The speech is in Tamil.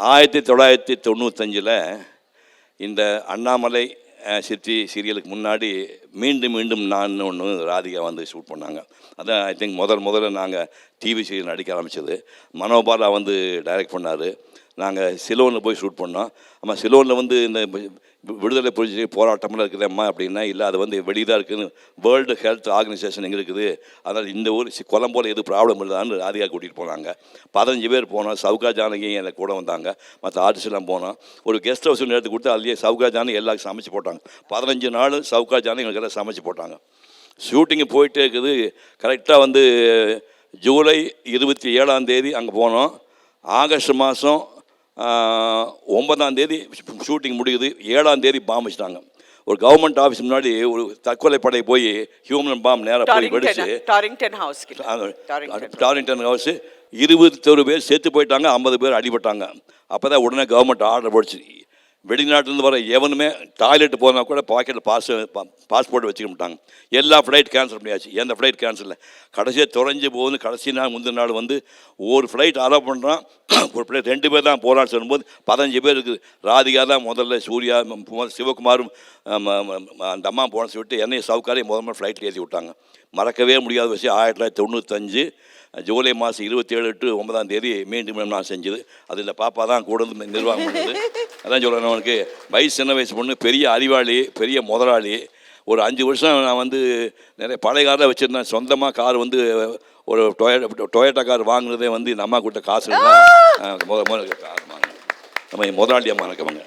1995 இந்த அண்ணாமலை சித்தி சீரியலுக்கு முன்னாடி மீண்டும் மீண்டும் நான் ஒன்று ராதிகா வந்து ஷூட் பண்ணாங்க. அதான் ஐ திங்க் முதல்ல நாங்கள் டிவி சீரியல் நடிக்க ஆரம்பித்தது. மனோபாலா வந்து டைரக்ட் பண்ணார். நாங்கள் சிலோனில் போய் ஷூட் பண்ணோம். ஆமாம், சிலோனில் வந்து இந்த விடுதலை புலிகள் போராட்டம்லாம் இருக்குதும்மா அப்படின்னா, இல்லை அது வந்து வெளியே இருக்குதுன்னு வேர்ல்டு ஹெல்த் ஆர்கனைசேஷன் எங்கே இருக்குது, அதனால் இந்த ஊர் கொலம்போல் எதுவும் ப்ராப்ளம் இல்லைதான்னு ராதிகா கூட்டிகிட்டு போனாங்க. 15 பேர் போனோம். சவுகா ஜானகி எனக்கு கூட வந்தாங்க. மற்ற ஆர்டிஸ்ட்லாம் போனோம். ஒரு கெஸ்ட் ஹவுஸ் எடுத்து கொடுத்து அதுலேயே சவுகா ஜானகி எல்லாருக்கும் சமைச்சு போட்டாங்க. 15 நாள் சவுகா ஜானகி எங்களுக்கு எல்லாம் சமைச்சு போட்டாங்க. ஷூட்டிங்கு போயிட்டே இருக்குது. கரெக்டாக வந்து ஜூலை 27 அங்கே போனோம். ஆகஸ்ட் மாதம் 9 ஷூட்டிங் முடியுது. 7 பாம்பு வச்சுட்டாங்க. ஒரு கவர்மெண்ட் ஆஃபீஸ் முன்னாடி ஒரு தற்கொலை படை போய் ஹியூமன் பாம்பு நேராக போய் வெடிச்சு டாரிங்டன் ஹவுஸ் 21 பேர் செத்து போயிட்டாங்க, 50 பேர் அடிபட்டாங்க. அப்போ தான் உடனே கவர்மெண்ட் ஆர்டர் போடுச்சு, வெளிநாட்டிலேருந்து வர எவனுமே டாய்லெட் போனால் கூட பாக்கெட்டில் பாஸ்போர்ட் வச்சுக்க மாட்டாங்க. எல்லா ஃப்ளைட் கேன்சல் பண்ணியாச்சு. எந்த ஃப்ளைட் கேன்சல் இல்லை. கடைசியாக தொலைஞ்சு போகுது. கடைசி நாள் முந்தின நாள் வந்து ஒரு ஃப்ளைட் அலோவ் பண்ணுறான். ஒரு ஃப்ளைட் 2 பேர் தான் போகலான்னு சொல்லும்போது 15 பேர் இருக்குது. ராதிகா தான் முதல்ல, சூர்யா, சிவகுமாரும் அந்த அம்மா போன சொல்லிட்டு என்னையும் சவுக்காரையும் முதல்ல ஃப்ளைட்டில் ஏற்றி விட்டாங்க. மறக்கவே முடியாத விஷயம். 1995 ஜூலை மாதம் 27 to 9 மீண்டும் நான் செஞ்சது. அதில் பாப்பா தான் கூட வந்து நிர்வாகம் பண்ணுது. அதான் சொல்கிறேன், அவனுக்கு வயசு சின்ன வயசு பொண்ணு, பெரிய அறிவாளி, பெரிய முதலாளி. ஒரு 5 வருஷம் நான் வந்து நிறைய பழைய காரில் வச்சுருந்தேன். சொந்தமாக கார் வந்து ஒரு டொயோட்டா கார் வாங்கினதே வந்து இந்த அம்மா கிட்ட காசு முதல்ல கார் வாங்கினேன். நம்ம முதலாளி அம்மா இருக்கவங்க.